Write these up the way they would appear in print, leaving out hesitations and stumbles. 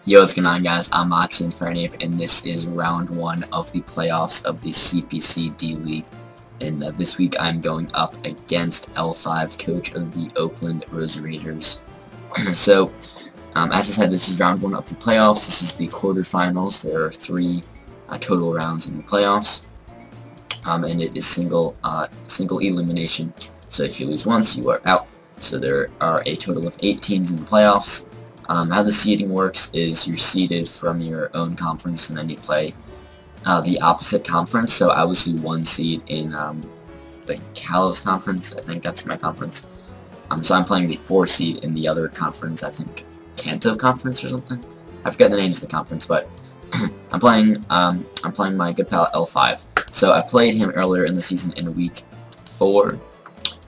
Yo, what's going on, guys? I'm Oxen Fernape, and this is round 1 of the playoffs of the CPC D League. And this week I'm going up against L5, coach of the Oakland Roseraiders. So, as I said, this is round 1 of the playoffs. This is the quarterfinals. There are 3 total rounds in the playoffs, and it is single elimination. So if you lose once, you are out. So there are a total of 8 teams in the playoffs. How the seeding works is you're seeded from your own conference, and then you play the opposite conference. So I was the 1 seed in the Kalos Conference. I think that's my conference. So I'm playing the 4 seed in the other conference. I think Kanto Conference or something. I forget the names of the conference, but I'm playing my good pal L5. So I played him earlier in the season in week 4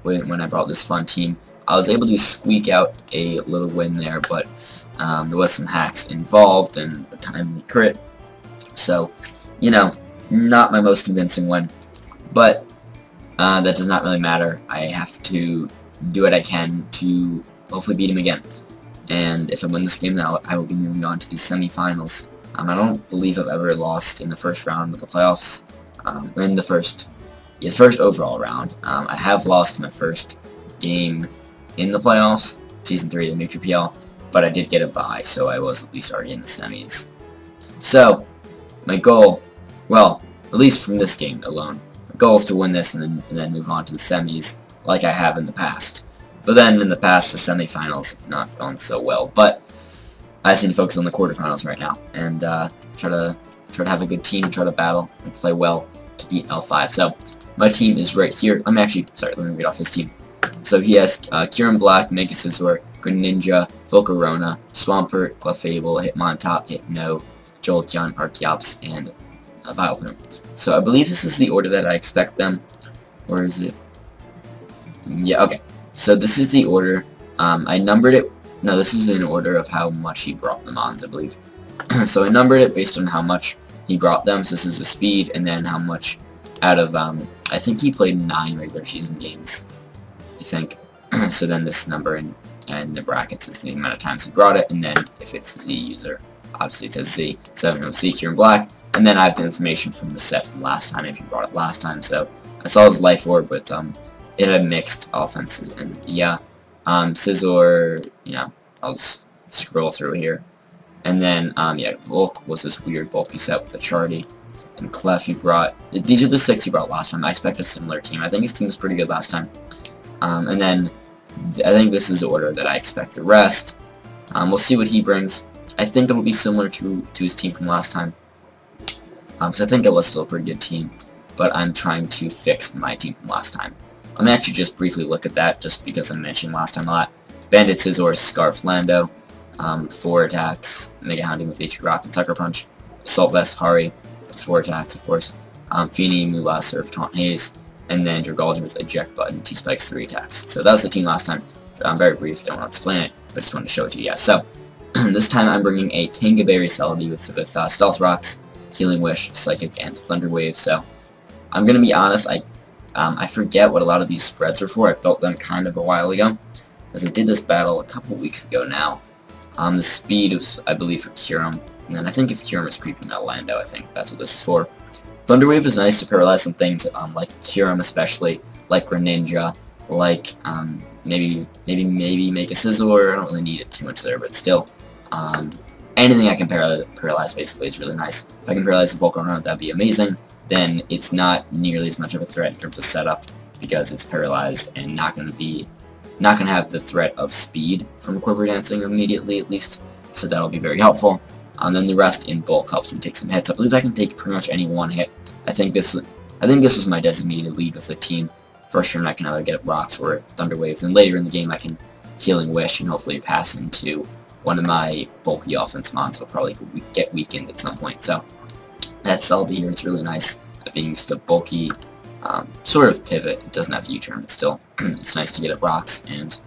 when I brought this fun team. I was able to squeak out a little win there, but there was some hacks involved and a timely crit. So, you know, not my most convincing win, but that does not really matter. I have to do what I can to hopefully beat him again. And if I win this game, then I will be moving on to the semifinals. I don't believe I've ever lost in the first round of the playoffs, or in the first overall round. I have lost my first game in the playoffs, Season 3 of the Neutral PL, but I did get a bye, so I was at least already in the semis. So, my goal, well, at least from this game alone, my goal is to win this and then move on to the semis, like I have in the past. But then, in the past, the semifinals have not gone so well, but I just need to focus on the quarterfinals right now, and try to have a good team, try to battle, and play well to beat L5. So, my team is right here. Let me read off his team. So he has Kieran Black, Mega Scizor, Greninja, Volcarona, Swampert, Clefable, Hitmontop, Hypno, Jolteon, Archeops, and Vileplume. So I believe this is the order that I expect them. Or is it? Yeah, okay. So this is the order. I numbered it. No, this is in order of how much he brought them on, I believe. So I numbered it based on how much he brought them. So this is the speed, and then how much out of, I think he played 9 regular season games. I think. So then this number in the brackets is the amount of times he brought it, and then if it's a Z user, obviously it says Z. So Z, Kieran Black, and then I have the information from the set from last time if you brought it last time. So I saw his Life Orb with it had mixed offenses, and yeah, Scizor, you know, I'll just scroll through here, and then yeah, Volk was this weird bulky set with the Charty, and Clef he brought. These are the 6 he brought last time. I expect a similar team. I think his team was pretty good last time. And then, I think this is the order that I expect the rest. We'll see what he brings. I think it'll be similar to his team from last time. So I think it was still a pretty good team, but I'm trying to fix my team from last time. Let me actually just briefly look at that, just because I'm mentioning last time a lot. Bandit, Scizor, Scarf, Lando, 4 attacks, Mega Hounding with HP Rock and Sucker Punch, Assault Vest, Hari, with 4 attacks, of course, Feeny, Moolah, Surf, Taunt, Haze, and then Dragalge with Eject Button, T-Spikes, 3 attacks. So that was the team last time. Very brief, don't want to explain it, but just wanted to show it to you guys. So, this time I'm bringing a Tangaberry Celebi with Stealth Rocks, Healing Wish, Psychic, and Thunder Wave. So, I'm going to be honest, I forget what a lot of these spreads are for. I built them kind of a while ago, because I did this battle a couple weeks ago now. The speed was, I believe, for Kyurem, and then I think if Kyurem is creeping out Lando, I think that's what this is for. Thunder Wave is nice to paralyze some things, like Kyurem especially, like Greninja, like maybe make a Scizor. I don't really need it too much there, but still, anything I can paralyze basically is really nice. If I can paralyze a Volcarona, that'd be amazing. Then it's not nearly as much of a threat in terms of setup, because it's paralyzed and not going to have the threat of speed from Quiver Dancing immediately, at least. So that'll be very helpful. And then the rest in bulk helps me take some hits. I believe I can take pretty much any one hit. I think this was my designated lead with the team. First turn I can either get Rocks or Thunder Wave, and later in the game I can Healing Wish and hopefully pass into one of my bulky offense mons. Will probably get weakened at some point. So that Celebi here is really nice at being just a bulky sort of pivot. It doesn't have U-turn, but still it's nice to get at Rocks, and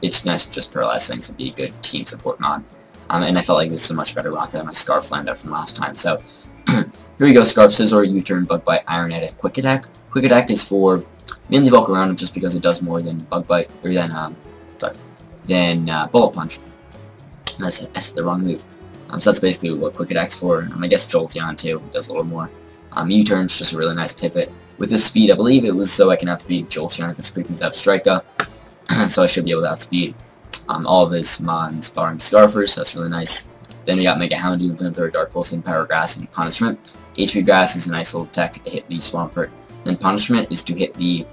it's nice to just paralyze things and be a good team support mon. And I felt like it was a much better rock than my Scarf Lando from last time. So, here we go, Scarf, Scizor, U-turn, Bug Bite, Iron Head, and Quick Attack. Quick Attack is for mainly Volcarona, just because it does more than Bug Bite, or than Bullet Punch. I said the wrong move. So that's basically what Quick Attack's for. I guess Jolteon too does a little more. U-turn's just a really nice pivot. With this speed, I believe it was so I can outspeed Jolteon if it's creeping up Strika. So I should be able to outspeed all of his mons, barring Scarfers, so that's really nice. Then we got Mega Houndoom, Flamethrower, Dark Pulse, and Power Grass, and Punishment. HP Grass is a nice little tech to hit the Swampert. Then Punishment is to hit the,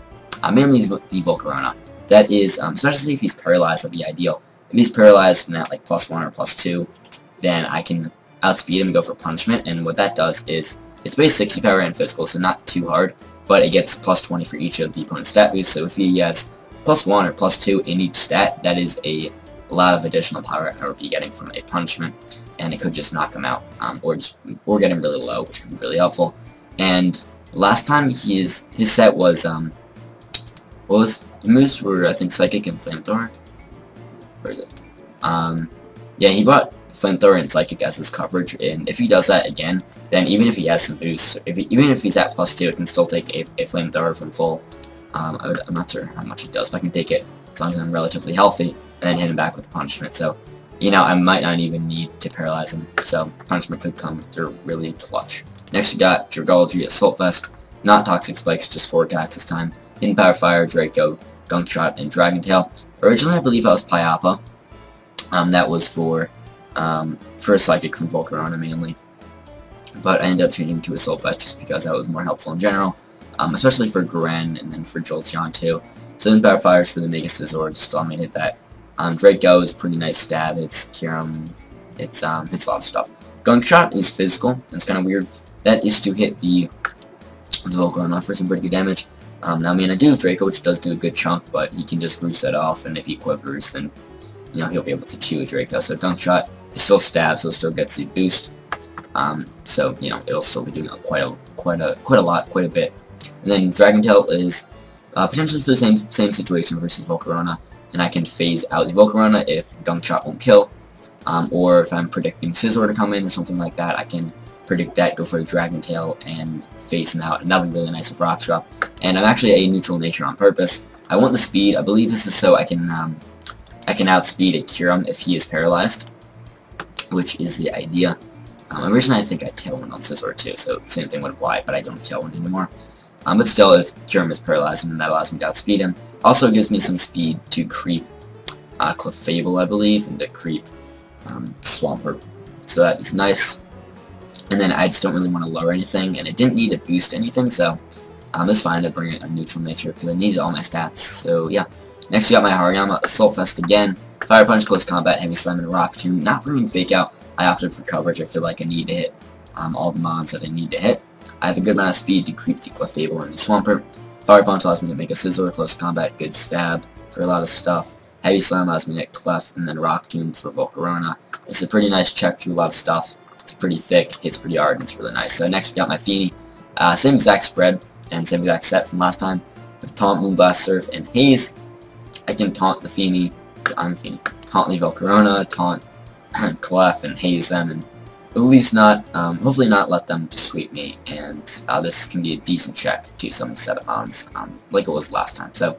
mainly the Volcarona. That is, especially if he's paralyzed, that'd be ideal. If he's paralyzed and at like +1 or +2, then I can outspeed him and go for Punishment, and what that does is, it's base 60 power and physical, so not too hard, but it gets +20 for each of the opponent's stat boosts, so if he has +1 or +2 in each stat, that is a lot of additional power I would be getting from a Punishment, and it could just knock him out, or get him really low, which could be really helpful. And last time his set was, what was, the moves were, I think, Psychic and Flamethrower? Where is it? Yeah, he brought Flamethrower and Psychic as his coverage, and if he does that again, then even if he has some boosts, even if he's at +2, it can still take a Flamethrower from full. I'm not sure how much it does, but I can take it as long as I'm relatively healthy, and then hit him back with Punishment. So, you know, I might not even need to paralyze him, so Punishment could come through really clutch. Next we got Dragalge, Assault Vest, not Toxic Spikes, just 4 attacks this time. Hidden Power Fire, Draco, Gunk Shot, and Dragon Tail. Originally I believe I was Pyappa. That was for a Psychic from Volcarona mainly. But I ended up changing to Assault Vest just because that was more helpful in general. Especially for Gren and then for Jolteon too. So then Power Fires for the Mega Scizor, just dominate that. Draco is pretty nice stab, it's Kyurem, hits a lot of stuff. Gunk Shot is physical, it's kind of weird. That is to hit the Volcarona for some pretty good damage. Now I mean I do have Draco, which does do a good chunk, but he can just roost that off, and if he quivers, then you know he'll be able to chew a Draco. So Gunk Shot is still stab, so it still gets the boost. So you know it'll still be doing quite a bit. And then Dragon Tail is potentially for the same situation versus Volcarona, and I can phase out the Volcarona if Gunk Shot won't kill, or if I'm predicting Scizor to come in or something like that, I can predict that, go for a Dragon Tail, and phase him out, and that would be really nice with Rock Drop. And I'm actually a neutral nature on purpose. I want the speed. I believe this is so I can outspeed a Kyurem if he is paralyzed, which is the idea. Originally I think I had Tailwind on Scizor too, so same thing would apply, but I don't have Tailwind anymore. But still, if Kyurem is paralyzed, and that allows me to outspeed him. Also gives me some speed to creep Clefable, I believe, and to creep Swampert. So that is nice. And then I just don't really want to lower anything, and it didn't need to boost anything, so it's fine to bring it a neutral nature, because I needed all my stats. So yeah. Next we got my Hariyama, Assault Vest again. Fire Punch, Close Combat, Heavy Slam, and Rock Tomb. Not bringing Fake Out. I opted for coverage. I feel like I need to hit all the mons that I need to hit. I have a good amount of speed to creep the Clefable and the Swampert. Fire Punch allows me to make a Scizor, Close Combat, good stab for a lot of stuff. Heavy Slam allows me to hit Clef, and then Rock Tomb for Volcarona. It's a pretty nice check to a lot of stuff. It's pretty thick, hits pretty hard, and it's really nice. So next we got my Feeny. Same exact spread, and same exact set from last time. With Taunt, Moonblast, Surf, and Haze. I can taunt the Feeny, taunt the Volcarona, taunt Clef, and haze them, and at least not, hopefully not let them just sweep me, and this can be a decent check to some setup mons, like it was last time. So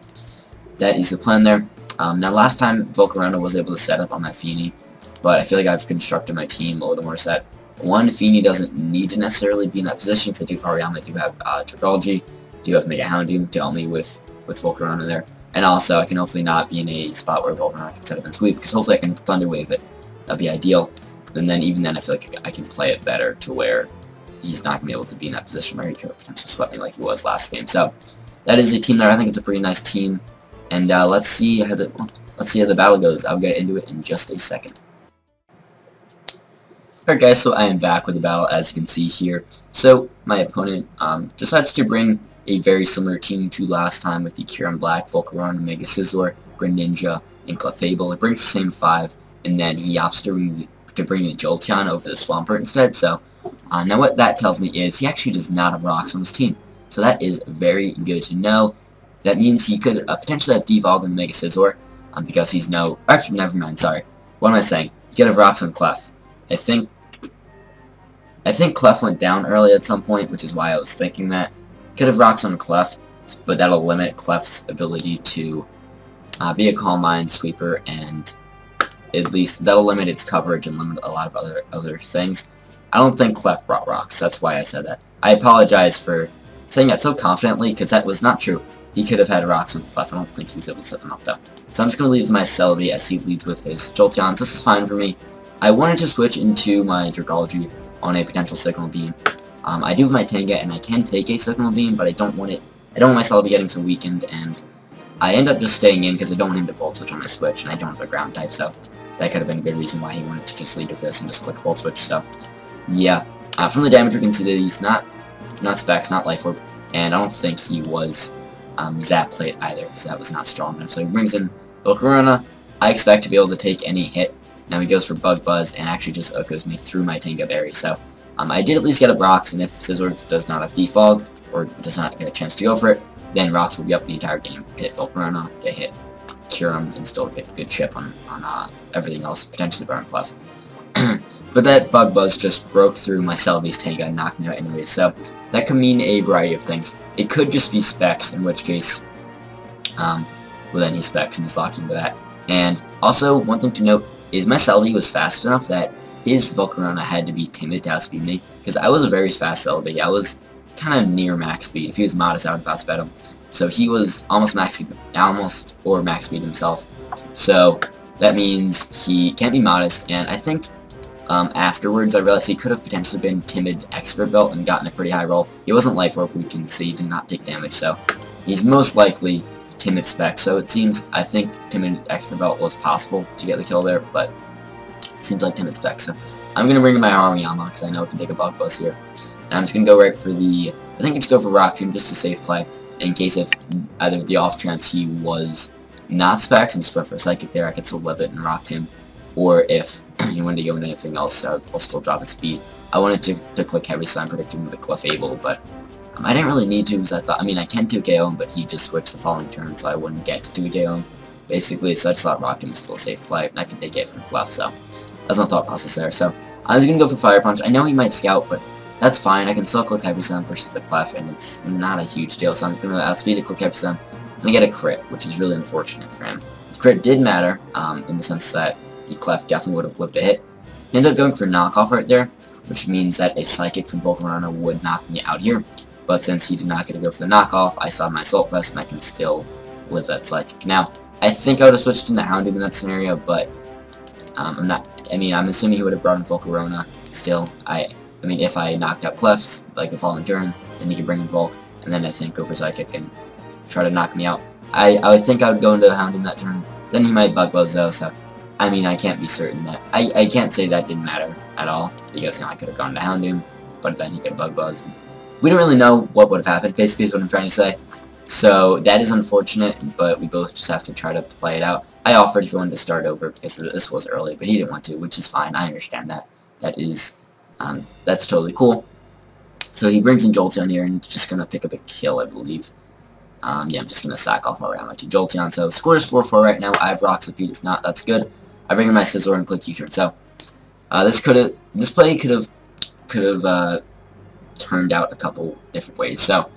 that is the plan there. Now last time Volcarona was able to set up on my Feeny, but I feel like I've constructed my team a little more set. One, Feeny doesn't need to necessarily be in that position, because I do have Hariyama, I do have Dragalge, do have Mega Houndoom to help me with Volcarona there. And also, I can hopefully not be in a spot where Volcarona can set up and sweep, because hopefully I can Thunder Wave it. That'd be ideal. And then even then, I feel like I can play it better to where he's not going to be able to be in that position where he could potentially sweep me like he was last game. So that is a team there. I think it's a pretty nice team. And let's see how the battle goes. I'll get into it in just a second. Alright guys, so I am back with the battle, as you can see here. So my opponent decides to bring a very similar team to last time with the Kyurem Black, Volcarona, Mega Scizor, Greninja, and Clefable. It brings the same 5, and then he opts to bring a Jolteon over the Swampert instead. So now what that tells me is he actually does not have rocks on his team. So that is very good to know. That means he could potentially have Devolved in Mega Scizor, because he's no... Actually, never mind, sorry. What am I saying? He could have rocks on Clef. I think Clef went down early at some point, which is why I was thinking that. Could have rocks on Clef, but that'll limit Clef's ability to be a Calm Mind, Sweeper, and at least that'll limit its coverage and limit a lot of other things. I don't think Clef brought rocks. That's why I said that. I apologize for saying that so confidently, because that was not true. He could have had rocks on Clef. I don't think he's able to set them up, though. So I'm just going to leave my Celebi as he leads with his Jolteon. This is fine for me. I wanted to switch into my Dragology on a potential Signal Beam. I do have my Tanga, and I can take a Signal Beam, but I don't want it. I don't want my Celebi getting so weakened, and I end up just staying in because I don't want him to Volt Switch on my Switch, and I don't have a Ground type, so that could have been a good reason why he wanted to just lead with this and just click Volt Switch. So, yeah. From the damage we can see that he's not Specs, not Life Orb, and I don't think he was Zap Plate either, because that was not strong enough. So he brings in Volcarona. I expect to be able to take any hit. Now he goes for Bug Buzz and actually just goes me through my Tanga Berry. So I did at least get a Brox, and if Scizor does not have Defog, or does not get a chance to go for it, then Rocks will be up the entire game. Hit Volcarona, get hit Kyurem, and still get a good chip on everything else, potentially Burn Clef. But that Bug Buzz just broke through my Celebi's Tanga and knocked me out anyway, so that could mean a variety of things. It could just be Specs, in which case, well then he's Specs and he's locked into that. And also, one thing to note is my Celebi was fast enough that his Volcarona had to be timid to outspeed me, because I was a very fast Celebi. I was kind of near max speed. If he was modest, I would have outsped him. So he was almost max speed himself. So that means he can't be modest, and I think afterwards I realized he could have potentially been timid expert belt and gotten a pretty high roll. He wasn't Life Orb weakened, so he did not take damage, so he's most likely timid Spec. So it seems, I think timid expert belt was possible to get the kill there, but it seems like timid Spec. So I'm going to bring in my Haruyama because I know it can take a Bug Buzz here. And I'm just going to go right for the, I think it's go for Rock Tomb just to safe play, in case if either the off chance he was not Specs and just went for a Psychic there, I could still live it and Rock Tomb. Or if he wanted to go into anything else, I'll still drop its speed. I wanted to click Heavy Slam, predicting the Clefable, but I didn't really need to, because I thought, I mean, I can 2KO him, but he just switched the following turn, so I wouldn't get to 2KO him. Basically, so I just thought Rock Tomb was still a safe play, and I could take it from Clef, so that's my thought process there. So I was going to go for Fire Punch. I know he might Scout, but that's fine. I can still click Heavy Slam versus the Clef, and it's not a huge deal, so I'm going to outspeed it, click Heavy Slam, and I get a crit, which is really unfortunate for him. The crit did matter, in the sense that the Clef definitely would have lived a hit. He ended up going for knockoff right there, which means that a Psychic from Volcarona would knock me out here. But since he did not get to go for the knockoff, I saw my Assault Vest and I can still live that Psychic. Now, I think I would have switched into Houndoom in that scenario, but I'm assuming he would have brought in Volcarona still. I mean, if I knocked out Clef, like the following turn, then he could bring in Volc, and then I think go for Psychic and try to knock me out. I would think I would go into Houndoom that turn. Then he might Bug Buzz though, so I mean, I can't be certain that... I can't say that didn't matter at all, because, you know, I could have gone to Houndoom, but then he could have Bug Buzz. We don't really know what would have happened, basically, is what I'm trying to say. So, that is unfortunate, but we both just have to try to play it out. I offered if he wanted to start over, because this was early, but he didn't want to, which is fine. I understand that. That is... that's totally cool. So, he brings in Jolteon here, and just gonna pick up a kill, I believe. Yeah, I'm just gonna sack off Haruyama to Jolteon. So, score is 4-4 right now. I have Rocks, if he does not, that's good. I bring in my Scizor and click U-turn. So this play could have turned out a couple different ways. So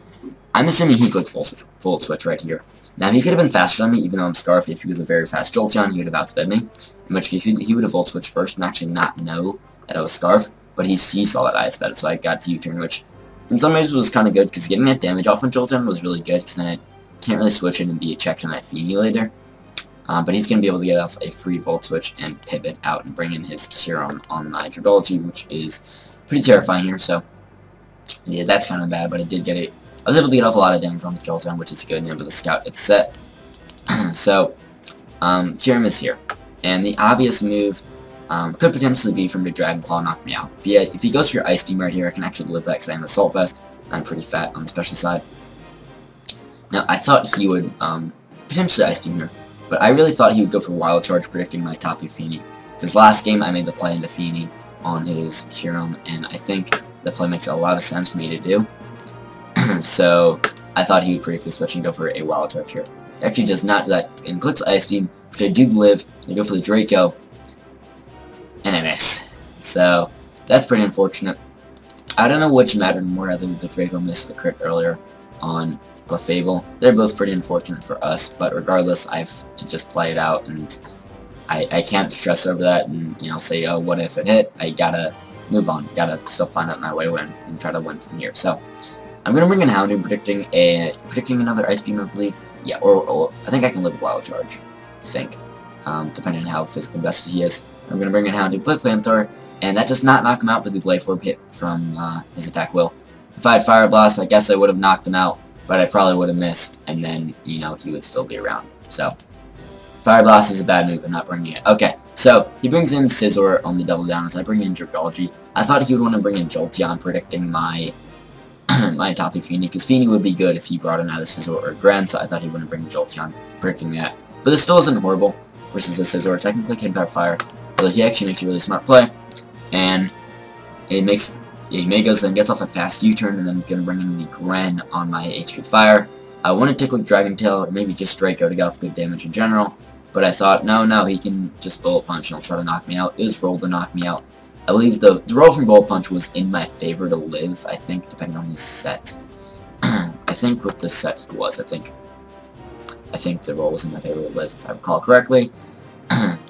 I'm assuming he clicks Volt Switch right here. Now he could have been faster than me, even though I'm Scarfed. If he was a very fast Jolteon, he would have outsped me. In which case he would have Volt Switched first and actually not know that I was Scarfed. But he saw that I outsped it, so I got to U-turn, which in some ways was kind of good because getting that damage off on Jolteon was really good because then I can't really switch in and be checked on my Feeny later. But he's going to be able to get off a free Volt Switch and pivot out and bring in his Kyurem on my Dragology, which is pretty terrifying here. So, yeah, that's kind of bad, but I did get it. I was able to get off a lot of damage on the Jolteon, which is good, and able to scout its set. So, Kyurem is here. And the obvious move could potentially be for him to Dragon Claw and knock me out. If he goes for your Ice Beam right here, I can actually live that because I am Assault Vest. I'm pretty fat on the special side. Now, I thought he would potentially Ice Beam here. But I really thought he would go for Wild Charge, predicting my top 2 Feeny. Because last game I made the play into Feeny on his Kyurem, and I think the play makes a lot of sense for me to do. So I thought he would predict the switch and go for a Wild Charge here. He actually does not do that, and clicks Ice Beam, which I do live, and I go for the Draco, and I miss. So that's pretty unfortunate. I don't know which mattered more, whether the Draco missed the crit earlier on Clefable. They're both pretty unfortunate for us, but regardless, I have to just play it out, and I can't stress over that and, you know, say, oh, what if it hit? I gotta move on. Gotta still find out my way to win and try to win from here. So I'm gonna bring in Houndoom, predicting another Ice Beam, I believe. Yeah, or I think I can live Wild Charge. I think, depending on how physically invested he is. I'm gonna bring in Houndoom, play Flamethrower, and that does not knock him out with the Life Orb hit from his attack will. If I had Fire Blast, I guess I would have knocked him out, but I probably would have missed, and then, you know, he would still be around. So Fire Blast is a bad move. I'm not bringing it. Okay, so he brings in Scizor on the double down, so I bring in Dragalge. I thought he would want to bring in Jolteon, predicting my my Tapu Fini, because Fini would be good if he brought in either Scizor or Gren, so I thought he would bring in Jolteon, predicting that. But this still isn't horrible versus the Scizor. Technically can power fire, but he actually makes a really smart play, and it makes goes and gets off a fast U-turn, and then going to bring in the Gren on my HP Fire. I wanted to click Dragon Tail, or maybe just Draco to get off good damage in general, but I thought, no, he can just Bullet Punch and he'll try to knock me out. It was roll to knock me out. I believe the roll from Bullet Punch was in my favor to live, I think, depending on the set. I think with the set he was, I think the roll was in my favor to live, if I recall correctly.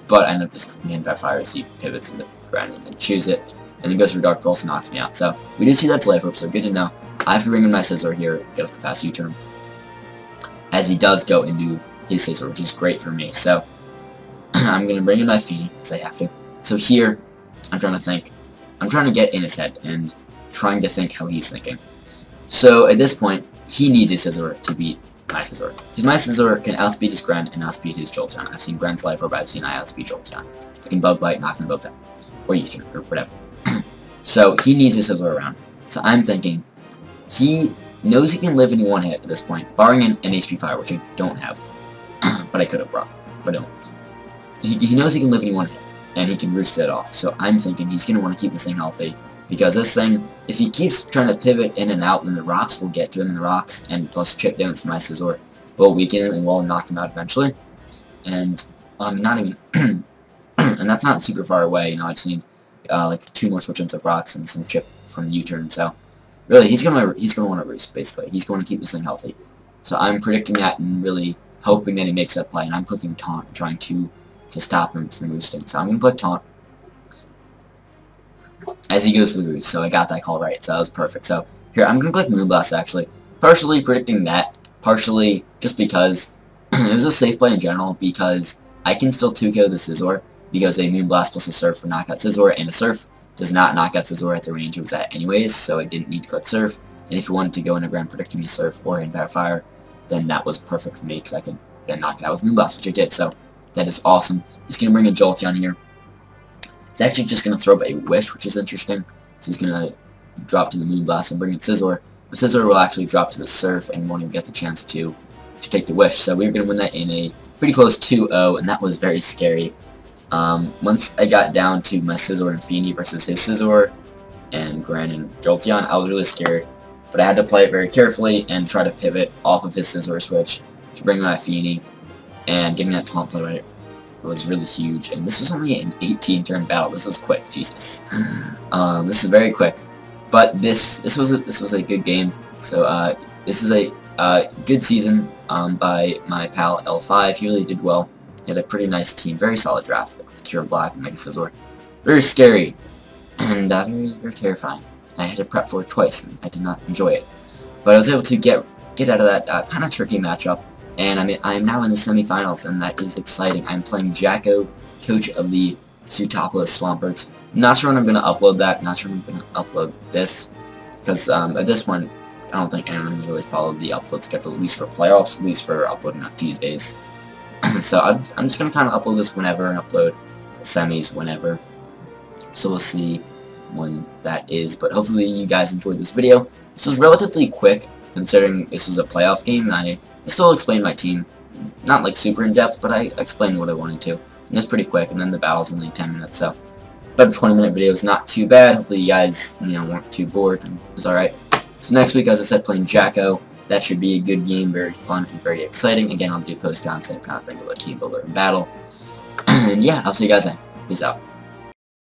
But I ended up just clicking in by fire as he pivots into Gren and then choose it, and then goes for Dark Pulse and knocks me out. So we do see that's Life Orb, so good to know. I have to bring in my Scizor here, get off the fast U-turn, as he does go into his Scizor, which is great for me. So I'm going to bring in my Fini, because I have to. So here, I'm trying to think. I'm trying to get in his head, and trying to think how he's thinking. So at this point, he needs his Scizor to beat my Scizor. Because my Scizor can outspeed his Gren and outspeed his Jolteon. I've seen Gren's Life Orb, I've seen I outspeed Jolteon. I can Bug Bite, knock them both out. Or U-turn, or whatever. So he needs his Scizor around. So I'm thinking, he knows he can live in one hit at this point, barring an HP Fire, which I don't have. But I could have brought, but I don't. He knows he can live in one hit, and he can roost it off. So I'm thinking he's going to want to keep this thing healthy, because this thing, if he keeps trying to pivot in and out, then the rocks will get to him, and the rocks, and plus chip damage from my Scizor, will weaken him and will knock him out eventually. And not even, and that's not super far away. You know, I just need like 2 more switch-ins of rocks and some chip from U-turn. So really, he's gonna want to roost. Basically, he's going to keep this thing healthy. So I'm predicting that and really hoping that he makes that play. And I'm clicking Taunt, trying to stop him from roosting. So I'm gonna click Taunt as he goes for the roost. So I got that call right. So that was perfect. So here I'm gonna click Moonblast actually, partially predicting that, partially just because it was a safe play in general, because I can still 2KO the Scizor, because a Moonblast plus a Surf for knockout Scizor, and a Surf does not knock out Scizor at the range it was at anyways, so I didn't need to click Surf. And if you wanted to go into Gren predicting me Surf or in Power Fire, then that was perfect for me, because I could then knock it out with Moonblast, which I did. So that is awesome. He's going to bring a Jolteon here. He's actually just going to throw up a Wish, which is interesting. So he's going to drop to the Moonblast and bring in Scizor. But Scizor will actually drop to the Surf and won't even get the chance to take the Wish. So we're going to win that in a pretty close 2-0, and that was very scary. Once I got down to my Scizor and Fini versus his Scizor and Gren and Jolteon, I was really scared. But I had to play it very carefully and try to pivot off of his Scizor switch to bring my Fini, and getting that taunt play right was really huge. And this was only an 18-turn battle. This was quick, Jesus. This is very quick. But this was a good game. So this is a good season by my pal L5. He really did well. He had a pretty nice team, very solid draft with Cure Black and Mega Scizor. Very scary and very terrifying. I had to prep for it twice, and I did not enjoy it. But I was able to get out of that kind of tricky matchup, and I am now in the semifinals, and that is exciting. I'm playing Jacko, coach of the Sootopolis Swamperts. Not sure when I'm going to upload that. Not sure when I'm going to upload this, because at this point, I don't think anyone's really followed the upload schedule, at least for playoffs, at least for uploading on Tuesdays. So I'm just going to kind of upload this whenever and upload semis whenever. So we'll see when that is, but hopefully you guys enjoyed this video. This was relatively quick, considering this was a playoff game, and I still explained my team. Not like super in-depth, but I explained what I wanted to. And it was pretty quick, and then the battle's only 10 minutes, so about a 20-minute video is not too bad. Hopefully you guys, weren't too bored, and it was alright. So next week, as I said, playing Jacko. That should be a good game, very fun and very exciting. Again, I'll do post-content kind of thing with a team builder and battle. And yeah, I'll see you guys then. Peace out.